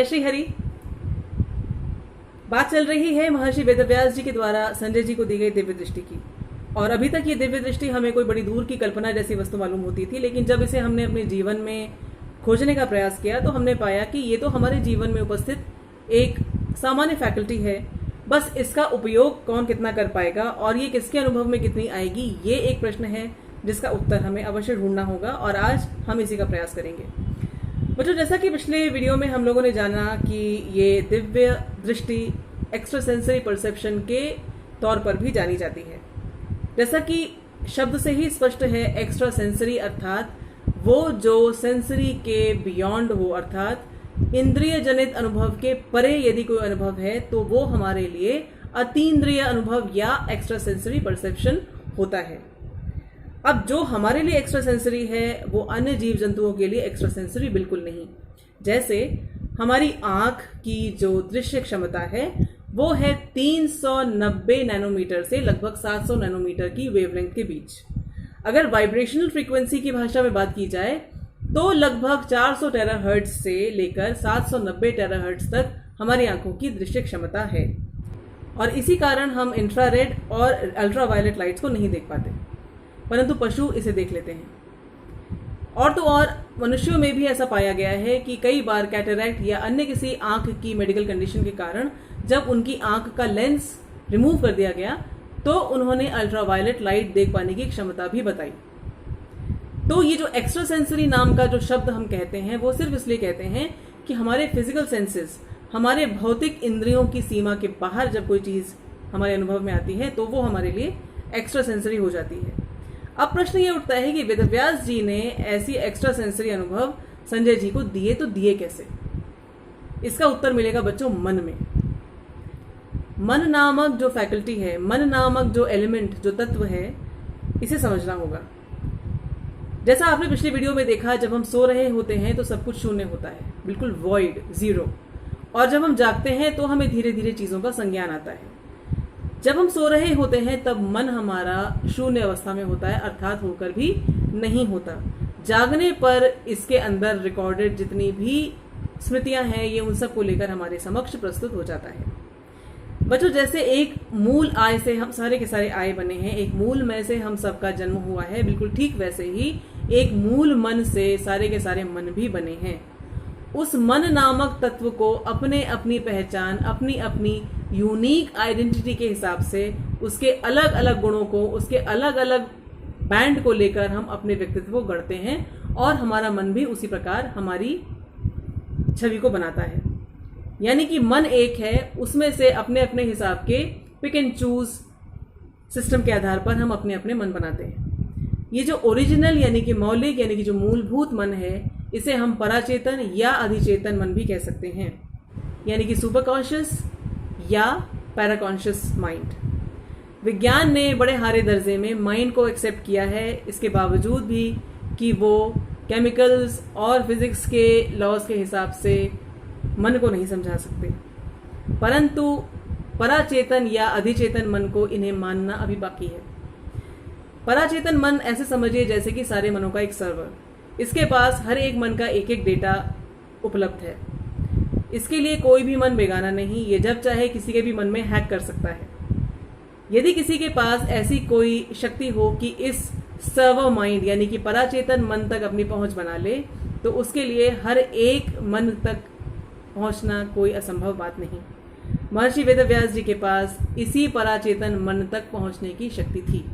जय श्री हरि। बात चल रही है महर्षि वेदव्यास जी के द्वारा संजय जी को दी गई दिव्य दृष्टि की। और अभी तक ये दिव्य दृष्टि हमें कोई बड़ी दूर की कल्पना जैसी वस्तु मालूम होती थी, लेकिन जब इसे हमने अपने जीवन में खोजने का प्रयास किया तो हमने पाया कि ये तो हमारे जीवन में उपस्थित एक सामान्य फैकल्टी है। बस इसका उपयोग कौन कितना कर पाएगा और ये किसके अनुभव में कितनी आएगी, ये एक प्रश्न है जिसका उत्तर हमें अवश्य ढूंढना होगा और आज हम इसी का प्रयास करेंगे। बच्चों, जैसा कि पिछले वीडियो में हम लोगों ने जाना कि ये दिव्य दृष्टि एक्स्ट्रा सेंसरी परसेप्शन के तौर पर भी जानी जाती है। जैसा कि शब्द से ही स्पष्ट है, एक्स्ट्रा सेंसरी अर्थात वो जो सेंसरी के बियॉन्ड हो, अर्थात इंद्रिय जनित अनुभव के परे यदि कोई अनुभव है तो वो हमारे लिए अतीन्द्रिय अनुभव या एक्स्ट्रा सेंसरी परसेप्शन होता है। अब जो हमारे लिए एक्स्ट्रा सेंसरी है वो अन्य जीव जंतुओं के लिए एक्स्ट्रा सेंसरी बिल्कुल नहीं। जैसे हमारी आंख की जो दृश्य क्षमता है वो है 390 नैनोमीटर से लगभग 700 नैनोमीटर की वेवलेंथ के बीच। अगर वाइब्रेशनल फ्रीक्वेंसी की भाषा में बात की जाए तो लगभग 400 टेराहर्ट्ज से लेकर 790 टेराहर्ट्ज तक हमारी आंखों की दृश्य क्षमता है और इसी कारण हम इंफ्रारेड और अल्ट्रावायलेट लाइट्स को नहीं देख पाते, परंतु पशु इसे देख लेते हैं। और तो और मनुष्यों में भी ऐसा पाया गया है कि कई बार कैटरैक्ट या अन्य किसी आंख की मेडिकल कंडीशन के कारण जब उनकी आंख का लेंस रिमूव कर दिया गया तो उन्होंने अल्ट्रावायलेट लाइट देख पाने की क्षमता भी बताई। तो ये जो एक्स्ट्रा सेंसरी नाम का जो शब्द हम कहते हैं वो सिर्फ इसलिए कहते हैं कि हमारे फिजिकल सेंसेस, हमारे भौतिक इंद्रियों की सीमा के बाहर जब कोई चीज हमारे अनुभव में आती है तो वो हमारे लिए एक्स्ट्रा सेंसरी हो जाती है। अब प्रश्न ये उठता है कि वेदव्यास जी ने ऐसी एक्स्ट्रा सेंसरी अनुभव संजय जी को दिए तो दिए कैसे? इसका उत्तर मिलेगा बच्चों मन में। मन नामक जो फैकल्टी है, मन नामक जो एलिमेंट, जो तत्व है, इसे समझना होगा। जैसा आपने पिछले वीडियो में देखा, जब हम सो रहे होते हैं तो सब कुछ शून्य होता है, बिल्कुल वॉइड, जीरो। और जब हम जागते हैं तो हमें धीरे धीरे चीजों का संज्ञान आता है। जब हम सो रहे होते हैं तब मन हमारा शून्य अवस्था में होता है, अर्थात होकर भी नहीं होता। जागने पर इसके अंदर रिकॉर्डेड जितनी भी स्मृतियां हैं ये उन सब को लेकर हमारे समक्ष प्रस्तुत हो जाता है। बच्चों, जैसे एक मूल आय से हम सारे के सारे आय बने हैं, एक मूल मय से हम सबका जन्म हुआ है, बिल्कुल ठीक वैसे ही एक मूल मन से सारे के सारे मन भी बने हैं। उस मन नामक तत्व को अपने अपनी पहचान, अपनी अपनी यूनिक आइडेंटिटी के हिसाब से उसके अलग अलग गुणों को, उसके अलग अलग बैंड को लेकर हम अपने व्यक्तित्व को गढ़ते हैं और हमारा मन भी उसी प्रकार हमारी छवि को बनाता है। यानी कि मन एक है, उसमें से अपने अपने हिसाब के पिक एंड चूज सिस्टम के आधार पर हम अपने अपने मन बनाते हैं। ये जो ओरिजिनल यानी कि मौलिक यानी कि जो मूलभूत मन है, इसे हम पराचेतन या अधिचेतन मन भी कह सकते हैं, यानी कि सुपर कॉन्शियस या पैराकॉन्शियस माइंड। विज्ञान ने बड़े हारे दर्जे में माइंड को एक्सेप्ट किया है, इसके बावजूद भी कि वो केमिकल्स और फिजिक्स के लॉज के हिसाब से मन को नहीं समझा सकते, परंतु पराचेतन या अधिचेतन मन को इन्हें मानना अभी बाकी है। पराचेतन मन ऐसे समझिए जैसे कि सारे मनों का एक सर्वर, इसके पास हर एक मन का एक एक डेटा उपलब्ध है। इसके लिए कोई भी मन बेगाना नहीं, ये जब चाहे किसी के भी मन में हैक कर सकता है। यदि किसी के पास ऐसी कोई शक्ति हो कि इस सर्वर माइंड यानी कि पराचेतन मन तक अपनी पहुंच बना ले, तो उसके लिए हर एक मन तक पहुंचना कोई असंभव बात नहीं। महर्षि वेदव्यास जी के पास इसी पराचेतन मन तक पहुंचने की शक्ति थी।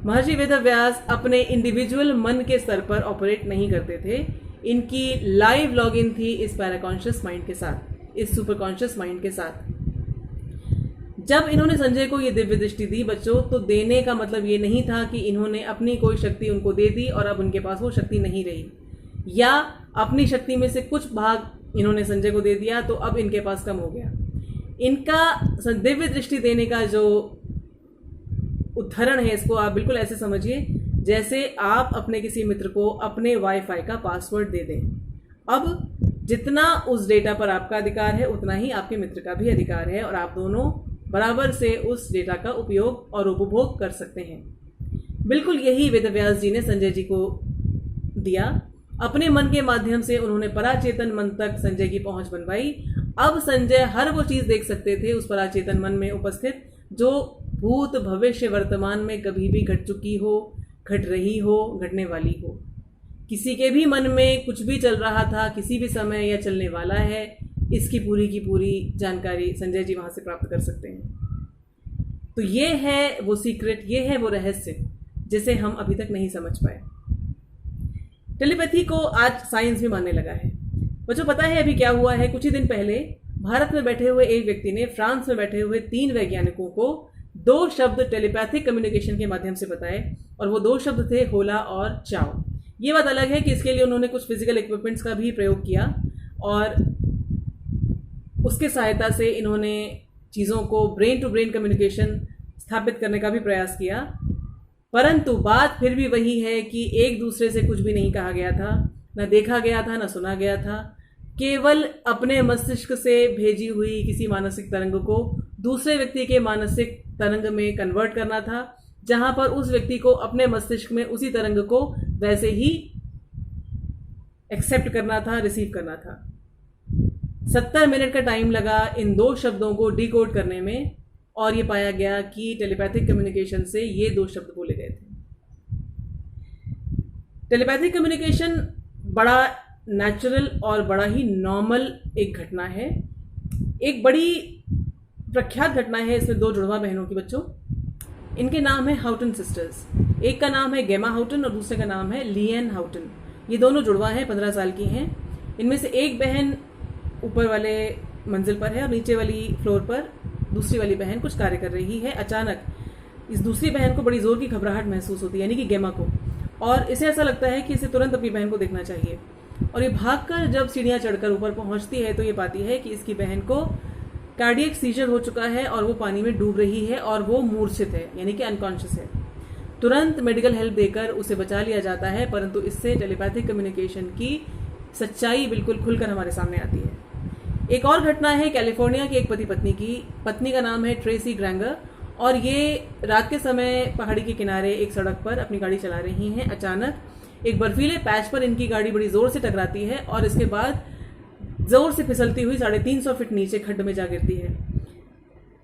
महर्षि वेदव्यास अपने इंडिविजुअल मन के स्तर पर ऑपरेट नहीं करते थे, इनकी लाइव लॉगिन थी इस पैराकॉन्शियस माइंड के साथ, इस सुपर कॉन्शियस माइंड के साथ। जब इन्होंने संजय को ये दिव्य दृष्टि दी बच्चों, तो देने का मतलब ये नहीं था कि इन्होंने अपनी कोई शक्ति उनको दे दी और अब उनके पास वो शक्ति नहीं रही, या अपनी शक्ति में से कुछ भाग इन्होंने संजय को दे दिया तो अब इनके पास कम हो गया। इनका दिव्य दृष्टि देने का जो उदाहरण है, इसको आप बिल्कुल ऐसे समझिए जैसे आप अपने किसी मित्र को अपने वाईफाई का पासवर्ड दे दें। अब जितना उस डेटा पर आपका अधिकार है उतना ही आपके मित्र का भी अधिकार है और आप दोनों बराबर से उस डेटा का उपयोग और उपभोग कर सकते हैं। बिल्कुल यही वेदव्यास जी ने संजय जी को दिया अपने मन के माध्यम से उन्होंने पराचेतन मन तक संजय की पहुंच बनवाई। अब संजय हर वो चीज देख सकते थे उस पराचेतन मन में उपस्थित जो भूत भविष्य वर्तमान में कभी भी घट चुकी हो, घट रही हो, घटने वाली हो। किसी के भी मन में कुछ भी चल रहा था किसी भी समय या चलने वाला है, इसकी पूरी की पूरी जानकारी संजय जी वहां से प्राप्त कर सकते हैं। तो ये है वो सीक्रेट, ये है वो रहस्य जिसे हम अभी तक नहीं समझ पाए। टेलीपैथी को आज साइंस भी मानने लगा है। बच्चों पता है अभी क्या हुआ है? कुछ ही दिन पहले भारत में बैठे हुए एक व्यक्ति ने फ्रांस में बैठे हुए 3 वैज्ञानिकों को 2 शब्द टेलीपैथिक कम्युनिकेशन के माध्यम से बताए, और वो 2 शब्द थे होला और चाओ। ये बात अलग है कि इसके लिए उन्होंने कुछ फिजिकल इक्विपमेंट्स का भी प्रयोग किया और उसके सहायता से इन्होंने चीज़ों को ब्रेन टू ब्रेन कम्युनिकेशन स्थापित करने का भी प्रयास किया। परंतु बात फिर भी वही है कि एक दूसरे से कुछ भी नहीं कहा गया था, न देखा गया था, न सुना गया था। केवल अपने मस्तिष्क से भेजी हुई किसी मानसिक तरंग को दूसरे व्यक्ति के मानसिक तरंग में कन्वर्ट करना था, जहां पर उस व्यक्ति को अपने मस्तिष्क में उसी तरंग को वैसे ही एक्सेप्ट करना था, रिसीव करना था। 70 मिनट का टाइम लगा इन 2 शब्दों को डिकोड करने में, और ये पाया गया कि टेलीपैथिक कम्युनिकेशन से ये 2 शब्द बोले गए थे। टेलीपैथिक कम्युनिकेशन बड़ा नेचुरल और बड़ा ही नॉर्मल एक घटना है। एक बड़ी प्रख्यात घटना है इसमें 2 जुड़वा बहनों की। बच्चों इनके नाम है हाउटन सिस्टर्स। एक का नाम है गेमा हाउटन और दूसरे का नाम है लिएन हाउटन। ये दोनों जुड़वा हैं, 15 साल की हैं। इनमें से एक बहन ऊपर वाले मंजिल पर है और नीचे वाली फ्लोर पर दूसरी वाली बहन कुछ कार्य कर रही है। अचानक इस दूसरी बहन को बड़ी जोर की घबराहट महसूस होती है, यानी कि गेमा को, और इसे ऐसा लगता है कि इसे तुरंत अपनी बहन को देखना चाहिए। और ये भागकर जब सीढ़ियां चढ़कर ऊपर पहुंचती है तो ये पाती है कि इसकी बहन को कार्डियक सीजर हो चुका है और वो पानी में डूब रही है और वो मूर्छित है, यानी कि अनकॉन्शियस है। तुरंत मेडिकल हेल्प देकर उसे बचा लिया जाता है, परंतु इससे टेलीपैथिक कम्युनिकेशन की सच्चाई बिल्कुल खुलकर हमारे सामने आती है। एक और घटना है कैलिफोर्निया के एक पति पत्नी की। पत्नी का नाम है ट्रेसी ग्रैंगर, और ये रात के समय पहाड़ी के किनारे एक सड़क पर अपनी गाड़ी चला रही हैं। अचानक एक बर्फीले पैच पर इनकी गाड़ी बड़ी जोर से टकराती है और इसके बाद जोर से फिसलती हुई 350 फीट नीचे खड्ड में जा गिरती है।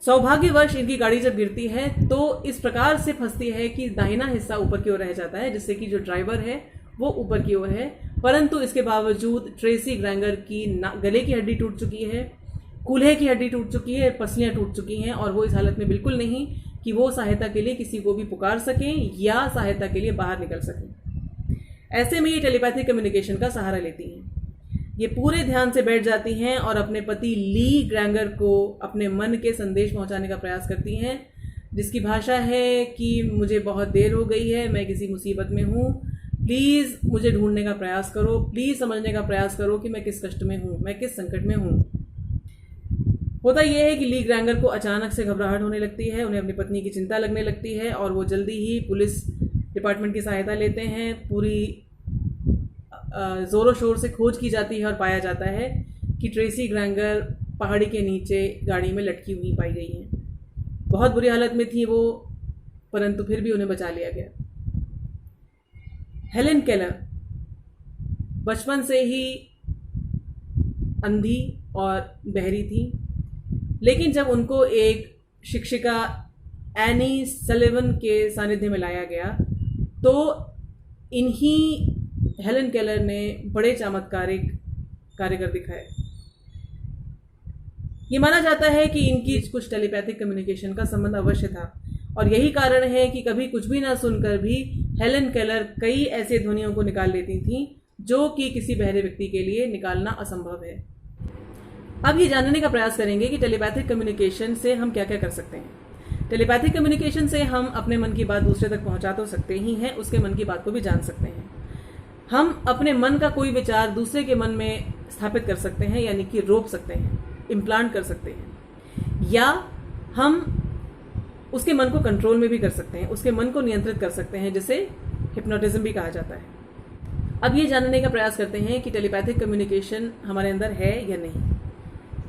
सौभाग्यवश इनकी गाड़ी जब गिरती है तो इस प्रकार से फंसती है कि दाहिना हिस्सा ऊपर की ओर रह जाता है, जिससे कि जो ड्राइवर है वो ऊपर की ओर है। परंतु इसके बावजूद ट्रेसी ग्रैंगर की गले की हड्डी टूट चुकी है, कूल्हे की हड्डी टूट चुकी है, पसलियां टूट चुकी हैं, और वो इस हालत में बिल्कुल नहीं कि वो सहायता के लिए किसी को भी पुकार सकें या सहायता के लिए बाहर निकल सकें। ऐसे में ये टेलीपैथिक कम्युनिकेशन का सहारा लेती हैं। ये पूरे ध्यान से बैठ जाती हैं और अपने पति ली ग्रैंगर को अपने मन के संदेश पहुंचाने का प्रयास करती हैं, जिसकी भाषा है कि मुझे बहुत देर हो गई है, मैं किसी मुसीबत में हूँ, प्लीज़ मुझे ढूंढने का प्रयास करो, प्लीज़ समझने का प्रयास करो कि मैं किस कष्ट में हूँ, मैं किस संकट में हूँ। होता यह है कि ली ग्रैंगर को अचानक से घबराहट होने लगती है, उन्हें अपनी पत्नी की चिंता लगने लगती है और वो जल्दी ही पुलिस डिपार्टमेंट की सहायता लेते हैं। पूरी ज़ोरों शोर से खोज की जाती है और पाया जाता है कि ट्रेसी ग्रैंगर पहाड़ी के नीचे गाड़ी में लटकी हुई पाई गई हैं। बहुत बुरी हालत में थी वो, परंतु फिर भी उन्हें बचा लिया गया। हेलेन केलर बचपन से ही अंधी और बहरी थी, लेकिन जब उनको एक शिक्षिका एनी सलिवन के सानिध्य में लाया गया तो इन्हीं हेलेन केलर ने बड़े चमत्कारिक कार्य कर दिखाए। ये माना जाता है कि इनकी कुछ टेलीपैथिक कम्युनिकेशन का संबंध अवश्य था, और यही कारण है कि कभी कुछ भी ना सुनकर भी हेलेन केलर कई ऐसे ध्वनियों को निकाल लेती थीं जो कि किसी बहरे व्यक्ति के लिए निकालना असंभव है। अब ये जानने का प्रयास करेंगे कि टेलीपैथिक कम्युनिकेशन से हम क्या क्या कर सकते हैं। टेलीपैथिक कम्युनिकेशन से हम अपने मन की बात दूसरे तक पहुंचा तो सकते ही हैं, उसके मन की बात को भी जान सकते हैं। हम अपने मन का कोई विचार दूसरे के मन में स्थापित कर सकते हैं, यानी कि रोक सकते हैं, इम्प्लांट कर सकते हैं, या हम उसके मन को कंट्रोल में भी कर सकते हैं, उसके मन को नियंत्रित कर सकते हैं, जिसे हिप्नोटिज्म भी कहा जाता है। अब ये जानने का प्रयास करते हैं कि टेलीपैथिक कम्युनिकेशन हमारे अंदर है या नहीं।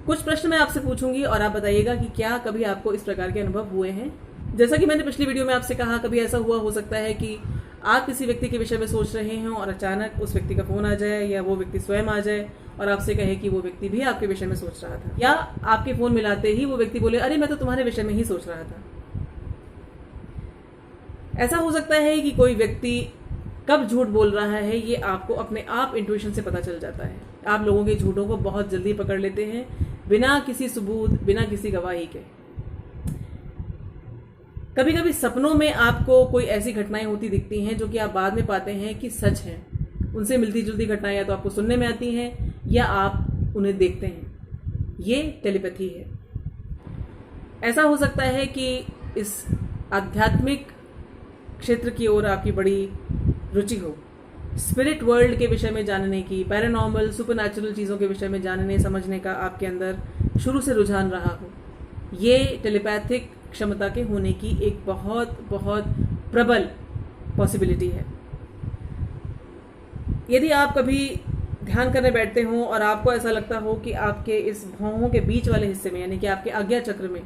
कुछ प्रश्न मैं आपसे पूछूंगी और आप बताइएगा कि क्या कभी आपको इस प्रकार के अनुभव हुए हैं। जैसा कि मैंने पिछली वीडियो में आपसे कहा, कभी ऐसा हुआ हो सकता है कि आप किसी व्यक्ति के विषय में सोच रहे हों और अचानक उस व्यक्ति का फ़ोन आ जाए या वो व्यक्ति स्वयं आ जाए और आपसे कहे कि वो व्यक्ति भी आपके विषय में सोच रहा था, या आपके फ़ोन मिलाते ही वो व्यक्ति बोले अरे मैं तो तुम्हारे विषय में ही सोच रहा था। ऐसा हो सकता है कि कोई व्यक्ति कब झूठ बोल रहा है ये आपको अपने आप इंट्यूशन से पता चल जाता है। आप लोगों के झूठों को बहुत जल्दी पकड़ लेते हैं बिना किसी सबूत, बिना किसी गवाही के। कभी कभी सपनों में आपको कोई ऐसी घटनाएं होती दिखती हैं जो कि आप बाद में पाते हैं कि सच हैं। उनसे मिलती जुलती घटनाएं या तो आपको सुनने में आती हैं या आप उन्हें देखते हैं। ये टेलीपैथी है। ऐसा हो सकता है कि इस आध्यात्मिक क्षेत्र की ओर आपकी बड़ी रुचि हो, स्पिरिट वर्ल्ड के विषय में जानने की, पैरानॉर्मल सुपरनैचुरल चीज़ों के विषय में जानने समझने का आपके अंदर शुरू से रुझान रहा हो। ये टेलीपैथिक क्षमता के होने की एक बहुत बहुत प्रबल पॉसिबिलिटी है। यदि आप कभी ध्यान करने बैठते हो और आपको ऐसा लगता हो कि आपके इस भौहों के बीच वाले हिस्से में, यानी कि आपके आज्ञा चक्र में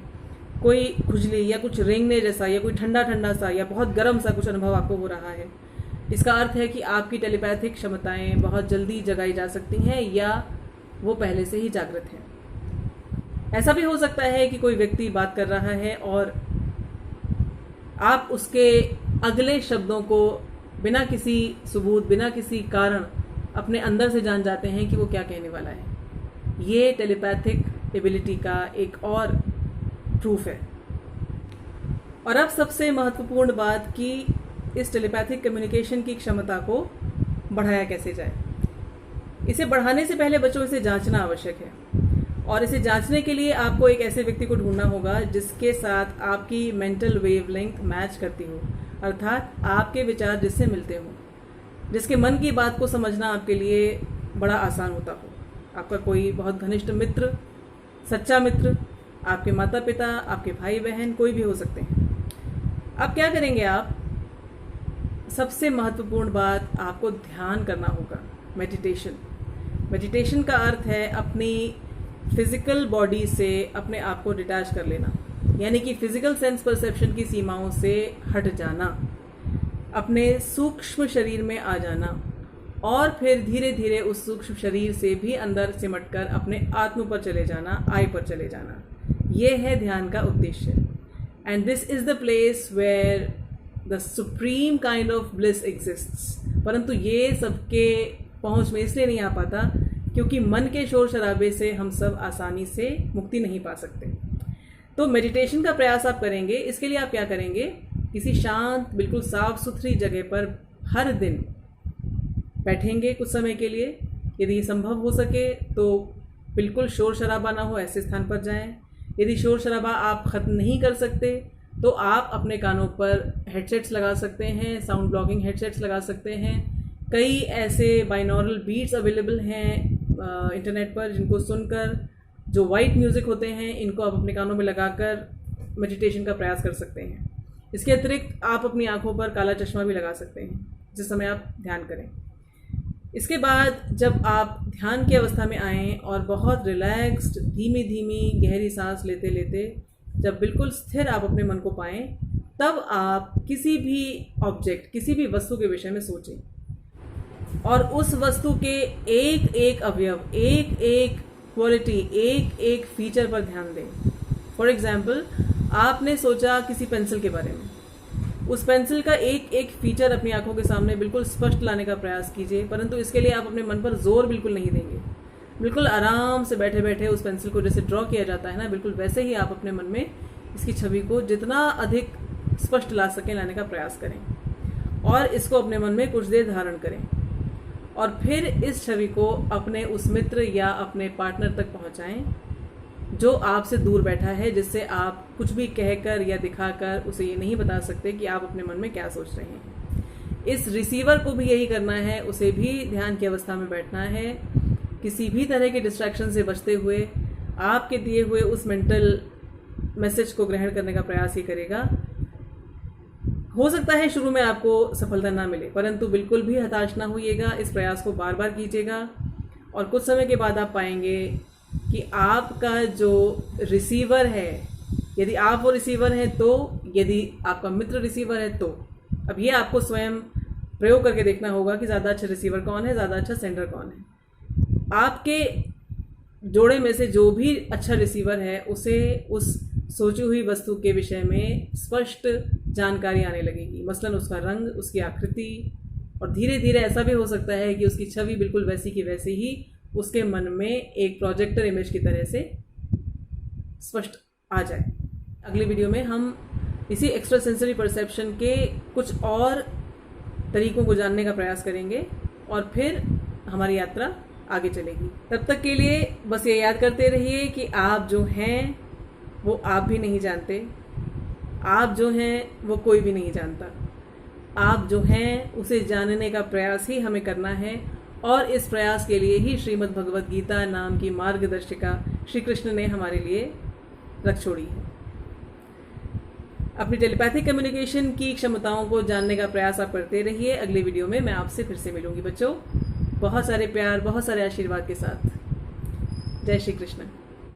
कोई खुजली या कुछ रेंगने जैसा या कोई ठंडा ठंडा सा या बहुत गर्म सा कुछ अनुभव आपको हो रहा है, इसका अर्थ है कि आपकी टेलीपैथिक क्षमताएं बहुत जल्दी जगाई जा सकती हैं या वो पहले से ही जागृत हैं। ऐसा भी हो सकता है कि कोई व्यक्ति बात कर रहा है और आप उसके अगले शब्दों को बिना किसी सबूत, बिना किसी कारण अपने अंदर से जान जाते हैं कि वो क्या कहने वाला है। ये टेलीपैथिक एबिलिटी का एक और प्रूफ है। और अब सबसे महत्वपूर्ण बात कि इस टेलीपैथिक कम्युनिकेशन की क्षमता को बढ़ाया कैसे जाए। इसे बढ़ाने से पहले बच्चों इसे जांचना आवश्यक है, और इसे जांचने के लिए आपको एक ऐसे व्यक्ति को ढूंढना होगा जिसके साथ आपकी मेंटल वेवलेंथ मैच करती हो, अर्थात आपके विचार जिससे मिलते हो, जिसके मन की बात को समझना आपके लिए बड़ा आसान होता हो। आपका कोई बहुत घनिष्ठ मित्र, सच्चा मित्र, आपके माता पिता, आपके भाई बहन, कोई भी हो सकते हैं। अब क्या करेंगे आप? सबसे महत्वपूर्ण बात, आपको ध्यान करना होगा, मेडिटेशन। मेडिटेशन का अर्थ है अपनी फिजिकल बॉडी से अपने आप को डिटैच कर लेना, यानी कि फिजिकल सेंस परसेप्शन की सीमाओं से हट जाना, अपने सूक्ष्म शरीर में आ जाना और फिर धीरे धीरे उस सूक्ष्म शरीर से भी अंदर सिमट कर अपने आत्म पर चले जाना, आई पर चले जाना। ये है ध्यान का उद्देश्य। And this is the place where the supreme kind of bliss exists. परंतु ये सबके पहुंच में इसलिए नहीं आ पाता क्योंकि मन के शोर शराबे से हम सब आसानी से मुक्ति नहीं पा सकते। तो मेडिटेशन का प्रयास आप करेंगे। इसके लिए आप क्या करेंगे? किसी शांत, बिल्कुल साफ सुथरी जगह पर हर दिन बैठेंगे कुछ समय के लिए। यदि संभव हो सके तो बिल्कुल शोर शराबा ना हो ऐसे स्थान पर जाएं। यदि शोर शराबा आप ख़त्म नहीं कर सकते तो आप अपने कानों पर हेडसेट्स लगा सकते हैं, साउंड ब्लॉकिंग हेडसेट्स लगा सकते हैं। कई ऐसे बाइनॉरल बीट्स अवेलेबल हैं इंटरनेट पर, जिनको सुनकर, जो वाइट म्यूज़िक होते हैं, इनको आप अपने कानों में लगाकर मेडिटेशन का प्रयास कर सकते हैं। इसके अतिरिक्त आप अपनी आंखों पर काला चश्मा भी लगा सकते हैं जिस समय आप ध्यान करें। इसके बाद जब आप ध्यान की अवस्था में आएँ और बहुत रिलैक्स्ड, धीमी धीमी गहरी सांस लेते लेते जब बिल्कुल स्थिर आप अपने मन को पाएं, तब आप किसी भी ऑब्जेक्ट, किसी भी वस्तु के विषय में सोचें और उस वस्तु के एक एक अवयव, एक एक क्वालिटी, एक एक फीचर पर ध्यान दें। फॉर एग्जाम्पल, आपने सोचा किसी पेंसिल के बारे में, उस पेंसिल का एक एक फीचर अपनी आंखों के सामने बिल्कुल स्पष्ट लाने का प्रयास कीजिए, परंतु इसके लिए आप अपने मन पर जोर बिल्कुल नहीं देंगे। बिल्कुल आराम से बैठे बैठे उस पेंसिल को जैसे ड्रॉ किया जाता है ना, बिल्कुल वैसे ही आप अपने मन में इसकी छवि को जितना अधिक स्पष्ट ला सकें लाने का प्रयास करें और इसको अपने मन में कुछ देर धारण करें और फिर इस छवि को अपने उस मित्र या अपने पार्टनर तक पहुंचाएं जो आपसे दूर बैठा है, जिससे आप कुछ भी कहकर या दिखाकर उसे ये नहीं बता सकते कि आप अपने मन में क्या सोच रहे हैं। इस रिसीवर को भी यही करना है, उसे भी ध्यान की अवस्था में बैठना है, किसी भी तरह के डिस्ट्रैक्शन से बचते हुए आपके दिए हुए उस मेंटल मैसेज को ग्रहण करने का प्रयास ही करेगा। हो सकता है शुरू में आपको सफलता ना मिले, परंतु बिल्कुल भी हताश ना होइएगा, इस प्रयास को बार बार कीजिएगा और कुछ समय के बाद आप पाएंगे कि आपका जो रिसीवर है, यदि आप वो रिसीवर हैं तो, यदि आपका मित्र रिसीवर है तो, अब ये आपको स्वयं प्रयोग करके देखना होगा कि ज़्यादा अच्छा रिसीवर कौन है, ज़्यादा अच्छा सेंडर कौन है। आपके जोड़े में से जो भी अच्छा रिसीवर है उसे उस सोची हुई वस्तु के विषय में स्पष्ट जानकारी आने लगेगी, मसलन उसका रंग, उसकी आकृति, और धीरे धीरे ऐसा भी हो सकता है कि उसकी छवि बिल्कुल वैसी की वैसी ही उसके मन में एक प्रोजेक्टर इमेज की तरह से स्पष्ट आ जाए। अगली वीडियो में हम इसी एक्स्ट्रा सेंसरी परसेप्शन के कुछ और तरीकों को जानने का प्रयास करेंगे और फिर हमारी यात्रा आगे चलेगी। तब तक के लिए बस ये याद करते रहिए कि आप जो हैं वो आप भी नहीं जानते, आप जो हैं वो कोई भी नहीं जानता। आप जो हैं उसे जानने का प्रयास ही हमें करना है, और इस प्रयास के लिए ही श्रीमद् भगवद गीता नाम की मार्गदर्शिका श्री कृष्ण ने हमारे लिए रख छोड़ी है। अपनी टेलीपैथिक कम्युनिकेशन की क्षमताओं को जानने का प्रयास आप करते रहिए। अगले वीडियो में मैं आपसे फिर से मिलूंगी बच्चों, बहुत सारे प्यार, बहुत सारे आशीर्वाद के साथ। जय श्री कृष्ण।